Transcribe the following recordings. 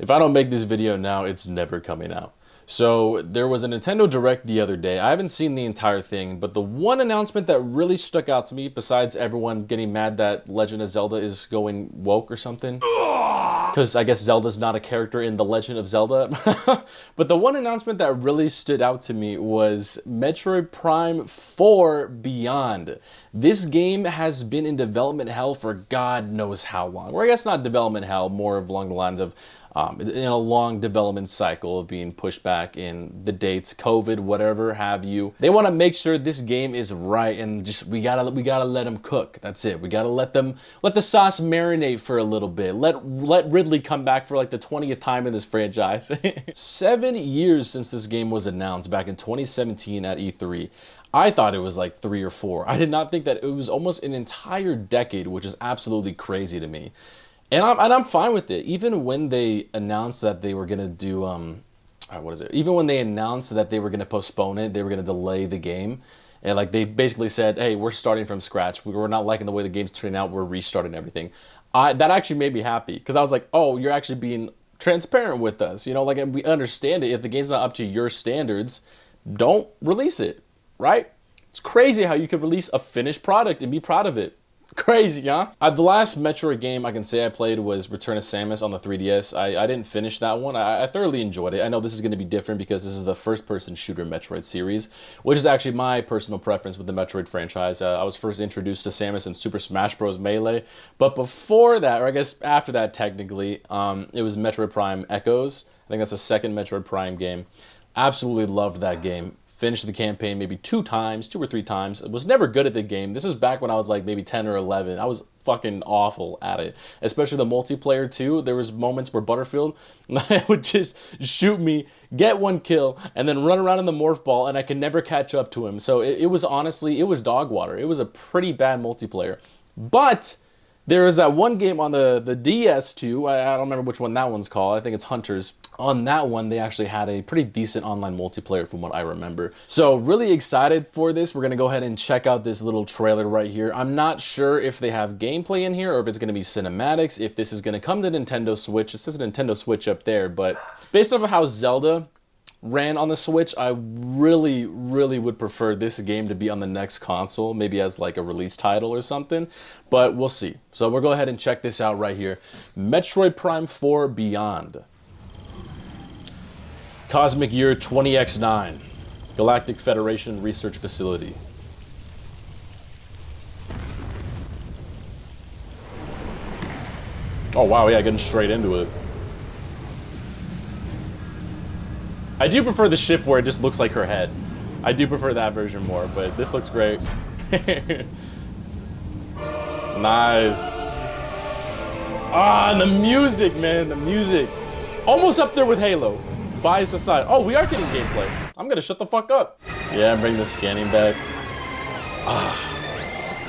If I don't make this video now, it's never coming out. So there was a Nintendo Direct the other day. I haven't seen the entire thing, but the one announcement that really stuck out to me, besides everyone getting mad that Legend of Zelda is going woke or something, because I guess Zelda's not a character in The Legend of Zelda, but the one announcement that really stood out to me was Metroid Prime 4 Beyond. This game has been in development hell for God knows how long. Or I guess not development hell, more of along the lines of in a long development cycle of being pushed back in the dates, COVID, whatever have you. They want to make sure this game is right, and just we gotta let them cook. That's it. We gotta let the sauce marinate for a little bit. Let Ridley come back for like the 20th time in this franchise. 7 years since this game was announced back in 2017 at E3. I thought it was like 3 or 4. I did not think that it was almost an entire decade, which is absolutely crazy to me. And I'm fine with it. Even when they announced that they were gonna do what is it? Even when they announced that they were gonna postpone it, they were gonna delay the game, and like they basically said, "Hey, we're starting from scratch. We're not liking the way the game's turning out. We're restarting everything." That actually made me happy because I was like, "Oh, you're actually being transparent with us." You know, like, and we understand it. If the game's not up to your standards, don't release it, right? It's crazy how you could release a finished product and be proud of it. Crazy, huh? The last Metroid game I can say I played was Return of Samus on the 3DS. I didn't finish that one. I thoroughly enjoyed it. I know this is going to be different because this is the first-person shooter Metroid series, which is actually my personal preference with the Metroid franchise. I was first introduced to Samus in Super Smash Bros. Melee, but before that, or I guess after that technically, it was Metroid Prime Echoes. I think that's the second Metroid Prime game. Absolutely loved that game. Finished the campaign maybe 2 or 3 times. I was never good at the game. This was back when I was like maybe 10 or 11. I was fucking awful at it, especially the multiplayer too. There was moments where Butterfield would just shoot me, get 1 kill, and then run around in the morph ball, and I could never catch up to him. So it was honestly, it was dog water. It was a pretty bad multiplayer. But there was that one game on the DS too. I don't remember which one that one's called. I think it's Hunters. On that one, they actually had a pretty decent online multiplayer from what I remember. So really excited for this. We're going to go ahead and check out this little trailer right here. I'm not sure if they have gameplay in here or if it's going to be cinematics, if this is going to come to Nintendo Switch. It says Nintendo Switch up there, but based off of how Zelda ran on the Switch, I really would prefer this game to be on the next console, maybe as like a release title or something, but we'll see. So we'll go ahead and check this out right here. Metroid Prime 4 Beyond. Cosmic Year 20X9, Galactic Federation Research Facility. Oh wow, yeah, getting straight into it. I do prefer the ship where it just looks like her head. I do prefer that version more, but this looks great. Nice. Ah, and the music, man, the music. Almost up there with Halo. Bias aside. Oh, we are getting gameplay. I'm gonna shut the fuck up. Yeah, bring the scanning back.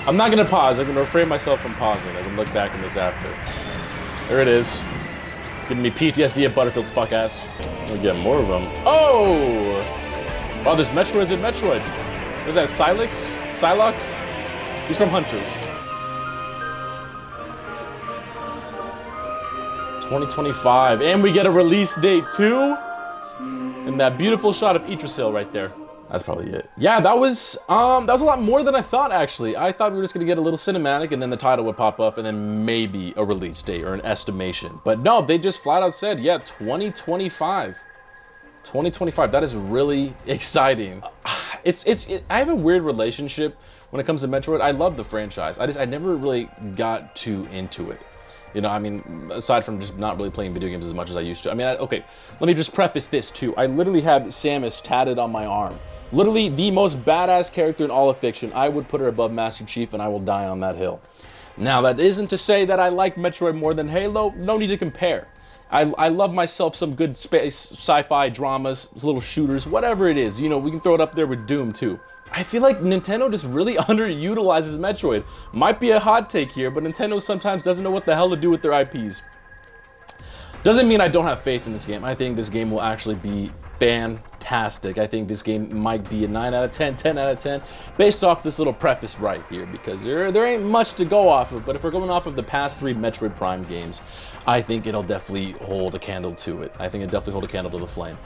I'm not gonna pause. I'm gonna refrain myself from pausing. I can look back in this after. There it is. Giving me PTSD at Butterfield's fuck ass. We get more of them. Oh! Wow, there's Metroids in Metroid. Was that Silox? He's from Hunters. 2025, and we get a release date too. And that beautiful shot of Yggdrasil right there. That's probably it. Yeah, that was a lot more than I thought, actually. I thought we were just gonna get a little cinematic and then the title would pop up and then maybe a release date or an estimation. But no, they just flat out said, yeah, 2025. 2025, that is really exciting. I have a weird relationship when it comes to Metroid. I love the franchise. I never really got too into it. You know, I mean, aside from just not really playing video games as much as I used to. I mean, okay, let me just preface this too. I literally have Samus tatted on my arm. Literally the most badass character in all of fiction. I would put her above Master Chief and I will die on that hill. Now, that isn't to say that I like Metroid more than Halo. No need to compare. I love myself some good space, sci-fi dramas, little shooters, whatever it is. You know, we can throw it up there with Doom too. I feel like Nintendo just really underutilizes Metroid. Might be a hot take here, but Nintendo sometimes doesn't know what the hell to do with their IPs. Doesn't mean I don't have faith in this game. I think this game will actually be fantastic. fantastic. I think this game might be a 9 out of 10, 10 out of 10, based off this little preface right here, because there ain't much to go off of, but if we're going off of the past 3 Metroid Prime games, I think it'll definitely hold a candle to it. I think it'll definitely hold a candle to the flame.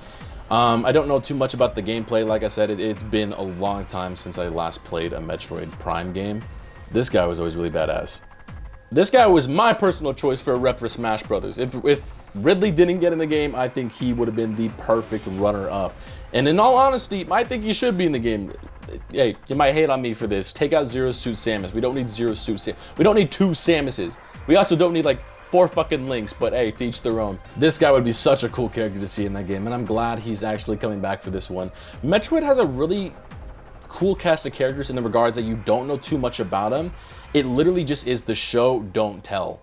I don't know too much about the gameplay. Like I said, it's been a long time since I last played a Metroid Prime game. This guy was always really badass. This guy was my personal choice for a rep for Smash Brothers. If Ridley didn't get in the game, I think he would have been the perfect runner-up. And in all honesty, I think he should be in the game. Hey, you might hate on me for this. Take out Zero Suit Samus. We don't need Zero Suit Samus. We don't need 2 Samuses. We also don't need like 4 fucking Links, but hey, to each their own. This guy would be such a cool character to see in that game, and I'm glad he's actually coming back for this one. Metroid has a really cool cast of characters in the regards that you don't know too much about them. It literally just is the show, don't tell.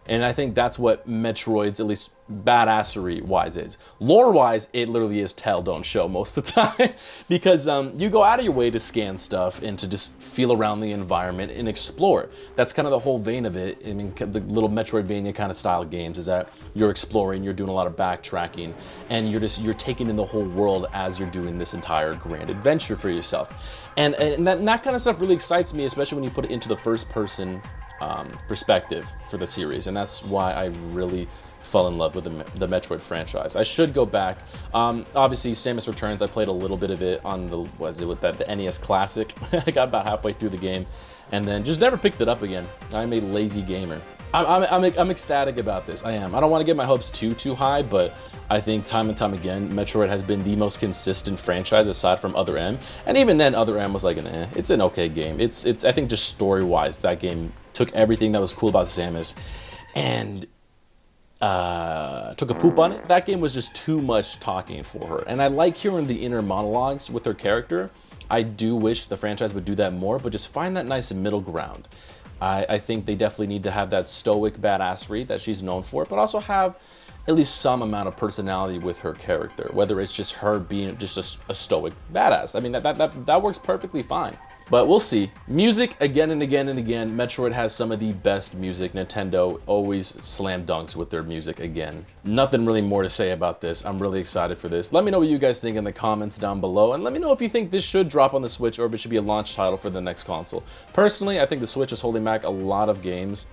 And I think that's what Metroid's, at least badassery-wise, is. Lore-wise, it literally is tell, don't show most of the time. Because you go out of your way to scan stuff and to just feel around the environment and explore. That's kind of the whole vein of it. I mean, the little Metroidvania kind of style games is that you're exploring, you're doing a lot of backtracking, and you're taking in the whole world as you're doing this entire grand adventure for yourself. And that kind of stuff really excites me, especially when you put it into the first-person perspective for the series, and that's why I really fell in love with the Metroid franchise. I should go back. Obviously, Samus Returns, I played a little bit of it on the NES Classic. I got about halfway through the game, and then just never picked it up again. I'm a lazy gamer. I'm ecstatic about this. I am. I don't want to get my hopes too high, but I think time and time again, Metroid has been the most consistent franchise aside from Other M, and even then, Other M was like it's an okay game. It's I think just story-wise, that game took everything that was cool about Samus and took a poop on it. That game was just too much talking for her. And I like hearing the inner monologues with her character. I do wish the franchise would do that more, but just find that nice middle ground. I think they definitely need to have that stoic badassery that she's known for, but also have at least some amount of personality with her character, whether it's just her being just a stoic badass. I mean, that works perfectly fine. But we'll see. Music, again and again and again, Metroid has some of the best music. Nintendo always slam dunks with their music again. Nothing really more to say about this. I'm really excited for this. Let me know what you guys think in the comments down below, and let me know if you think this should drop on the Switch or if it should be a launch title for the next console. Personally, I think the Switch is holding back a lot of games,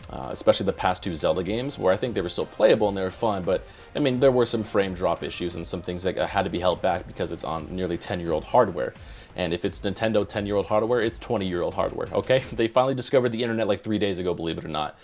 especially the past 2 Zelda games, where I think they were still playable and they were fun, but I mean, there were some frame drop issues and some things that had to be held back because it's on nearly 10-year-old hardware. And if it's Nintendo 10-year-old hardware, it's 20-year-old hardware, okay? They finally discovered the internet like 3 days ago, believe it or not.